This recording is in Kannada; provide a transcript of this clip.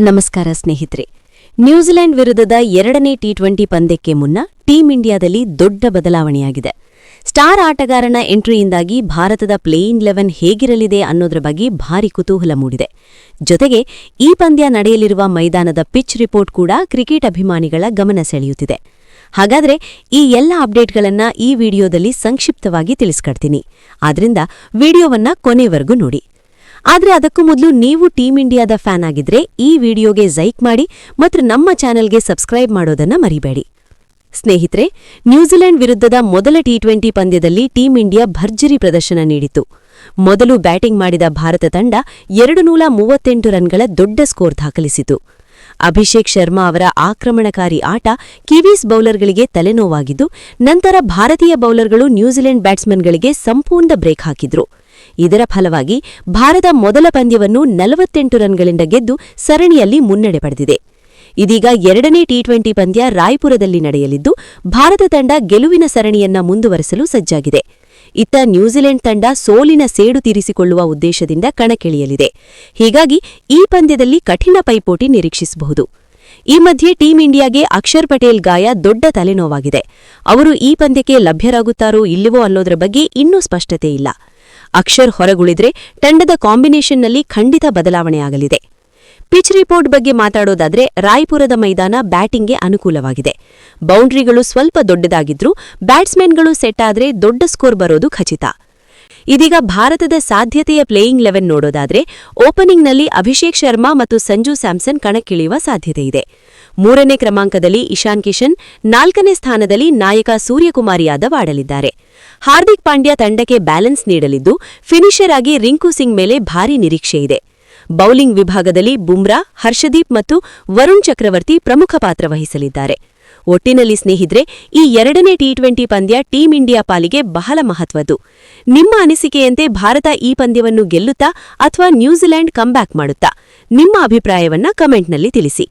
ನಮಸ್ಕಾರ ಸ್ನೇಹಿತರೆ. ನ್ಯೂಜಿಲೆಂಡ್ ವಿರುದ್ಧದ 2ನೇ ಟಿ20 ಪಂದ್ಯಕ್ಕೆ ಮುನ್ನ ಟೀಂ ಇಂಡಿಯಾದಲ್ಲಿ ದೊಡ್ಡ ಬದಲಾವಣೆಯಾಗಿದೆ. ಸ್ಟಾರ್ ಆಟಗಾರನ ಎಂಟ್ರಿಯಿಂದಾಗಿ ಭಾರತದ ಪ್ಲೇಯಿಂಗ್ 11 ಹೇಗಿರಲಿದೆ ಅನ್ನೋದ್ರ ಬಗ್ಗೆ ಭಾರಿ ಕುತೂಹಲ ಮೂಡಿದೆ. ಜೊತೆಗೆ ಈ ಪಂದ್ಯ ನಡೆಯಲಿರುವ ಮೈದಾನದ ಪಿಚ್ ರಿಪೋರ್ಟ್ ಕೂಡ ಕ್ರಿಕೆಟ್ ಅಭಿಮಾನಿಗಳ ಗಮನ ಸೆಳೆಯುತ್ತಿದೆ. ಹಾಗಾದ್ರೆ ಈ ಎಲ್ಲ ಅಪ್ಡೇಟ್ಗಳನ್ನ ಈ ವಿಡಿಯೋದಲ್ಲಿ ಸಂಕ್ಷಿಪ್ತವಾಗಿ ತಿಳಿಸ್ಕೊಡ್ತೀನಿ. ಆದ್ರಿಂದ ವಿಡಿಯೋವನ್ನ ಕೊನೆವರೆಗೂ ನೋಡಿ. ಆದ್ರೆ ಅದಕ್ಕೂ ಮೊದಲು ನೀವು ಟೀಂ ಇಂಡಿಯಾದ ಫ್ಯಾನ್ ಆಗಿದ್ರೆ ಈ ವಿಡಿಯೋಗೆ ಲೈಕ್ ಮಾಡಿ ಮತ್ತು ನಮ್ಮ ಚಾನೆಲ್ಗೆ ಸಬ್ಸ್ಕ್ರೈಬ್ ಮಾಡೋದನ್ನ ಮರಿಬೇಡಿ. ಸ್ನೇಹಿತರೆ, ನ್ಯೂಜಿಲೆಂಡ್ ವಿರುದ್ಧದ ಮೊದಲ ಟಿ20 ಪಂದ್ಯದಲ್ಲಿ ಟೀಂ ಇಂಡಿಯಾ ಭರ್ಜರಿ ಪ್ರದರ್ಶನ ನೀಡಿತು. ಮೊದಲು ಬ್ಯಾಟಿಂಗ್ ಮಾಡಿದ ಭಾರತ ತಂಡ 238 ರನ್ಗಳ ದೊಡ್ಡ ಸ್ಕೋರ್ ದಾಖಲಿಸಿತು. ಅಭಿಷೇಕ್ ಶರ್ಮಾ ಅವರ ಆಕ್ರಮಣಕಾರಿ ಆಟ ಕಿವೀಸ್ ಬೌಲರ್ಗಳಿಗೆ ತಲೆನೋವಾಗಿದ್ದು, ನಂತರ ಭಾರತೀಯ ಬೌಲರ್ಗಳು ನ್ಯೂಜಿಲೆಂಡ್ ಬ್ಯಾಟ್ಸ್ಮನ್ಗಳಿಗೆ ಸಂಪೂರ್ಣ ಬ್ರೇಕ್ ಹಾಕಿದ್ರು. ಇದರ ಫಲವಾಗಿ ಭಾರತ ಮೊದಲ ಪಂದ್ಯವನ್ನು 48 ರನ್ಗಳಿಂದ ಗೆದ್ದು ಸರಣಿಯಲ್ಲಿ ಮುನ್ನಡೆ ಪಡೆದಿದೆ. ಇದೀಗ 2ನೇ ಟಿ20 ಪಂದ್ಯ ರಾಯ್ಪುರದಲ್ಲಿ ನಡೆಯಲಿದ್ದು, ಭಾರತ ತಂಡ ಗೆಲುವಿನ ಸರಣಿಯನ್ನ ಮುಂದುವರೆಸಲು ಸಜ್ಜಾಗಿದೆ. ಇತ್ತ ನ್ಯೂಜಿಲೆಂಡ್ ತಂಡ ಸೋಲಿನ ಸೇಡು ತೀರಿಸಿಕೊಳ್ಳುವ ಉದ್ದೇಶದಿಂದ ಕಣಕ್ಕಿಳಿಯಲಿದೆ. ಹೀಗಾಗಿ ಈ ಪಂದ್ಯದಲ್ಲಿ ಕಠಿಣ ಪೈಪೋಟಿ ನಿರೀಕ್ಷಿಸಬಹುದು. ಈ ಮಧ್ಯೆ ಟೀಂ ಇಂಡಿಯಾಗೆ ಅಕ್ಷರ್ ಪಟೇಲ್ ಗಾಯ ದೊಡ್ಡ ತಲೆನೋವಾಗಿದೆ. ಅವರು ಈ ಪಂದ್ಯಕ್ಕೆ ಲಭ್ಯರಾಗುತ್ತಾರೋ ಇಲ್ಲವೋ ಅನ್ನೋದರ ಬಗ್ಗೆ ಇನ್ನೂ ಸ್ಪಷ್ಟತೆ ಇಲ್ಲ. ಅಕ್ಷರ್ ಹೊರಗುಳಿದ್ರೆ ತಂಡದ ಕಾಂಬಿನೇಷನ್ನಲ್ಲಿ ಖಂಡಿತ ಬದಲಾವಣೆಯಾಗಲಿದೆ. ಪಿಚ್ ರಿಪೋರ್ಟ್ ಬಗ್ಗೆ ಮಾತಾಡೋದಾದ್ರೆ ರಾಯ್ಪುರದ ಮೈದಾನ ಬ್ಯಾಟಿಂಗ್ಗೆ ಅನುಕೂಲವಾಗಿದೆ. ಬೌಂಡ್ರಿಗಳು ಸ್ವಲ್ಪ ದೊಡ್ಡದಾಗಿದ್ರೂ ಬ್ಯಾಟ್ಸ್ಮನ್ಗಳು ಸೆಟ್ ಆದ್ರೆ ದೊಡ್ಡ ಸ್ಕೋರ್ ಬರೋದು ಖಚಿತ. ಇದೀಗ ಭಾರತದ ಸಾಧ್ಯತೆಯ ಪ್ಲೇಯಿಂಗ್ 11 ನೋಡೋದಾದ್ರೆ ಓಪನಿಂಗ್ನಲ್ಲಿ ಅಭಿಷೇಕ್ ಶರ್ಮಾ ಮತ್ತು ಸಂಜು ಸ್ಯಾಮ್ಸನ್ ಕಣಕ್ಕಿಳಿಯುವ ಸಾಧ್ಯತೆಯಿದೆ. 3ನೇ ಕ್ರಮಾಂಕದಲ್ಲಿ ಇಶಾನ್ ಕಿಶನ್, 4ನೇ ಸ್ಥಾನದಲ್ಲಿ ನಾಯಕ ಸೂರ್ಯಕುಮಾರ್ ಯಾದವ್ ಆಡಲಿದ್ದಾರೆ. ಹಾರ್ದಿಕ್ ಪಾಂಡ್ಯ ತಂಡಕ್ಕೆ ಬ್ಯಾಲೆನ್ಸ್ ನೀಡಲಿದ್ದು, ಫಿನಿಷರ್ ಆಗಿ ರಿಂಕು ಸಿಂಗ್ ಮೇಲೆ ಭಾರೀ ನಿರೀಕ್ಷೆಯಿದೆ. ಬೌಲಿಂಗ್ ವಿಭಾಗದಲ್ಲಿ ಬುಮ್ರಾ, ಹರ್ಷದೀಪ್ ಮತ್ತು ವರುಣ್ ಚಕ್ರವರ್ತಿ ಪ್ರಮುಖ ಪಾತ್ರ ವಹಿಸಲಿದ್ದಾರೆ. ಒಟ್ಟಿನಲ್ಲಿ ಸ್ನೇಹಿತರೆ, ಈ 2ನೇ ಟಿ20 ಪಂದ್ಯ ಟೀಂ ಇಂಡಿಯಾ ಪಾಲಿಗೆ ಬಹಳ ಮಹತ್ವದ್ದು. ನಿಮ್ಮ ಅನಿಸಿಕೆಯಂತೆ ಭಾರತ ಈ ಪಂದ್ಯವನ್ನು ಗೆಲ್ಲುತ್ತಾ ಅಥವಾ ನ್ಯೂಜಿಲೆಂಡ್ ಕಮ್ಬ್ಯಾಕ್ ಮಾಡುತ್ತಾ? ನಿಮ್ಮ ಅಭಿಪ್ರಾಯವನ್ನ ಕಮೆಂಟ್ನಲ್ಲಿ ತಿಳಿಸಿ.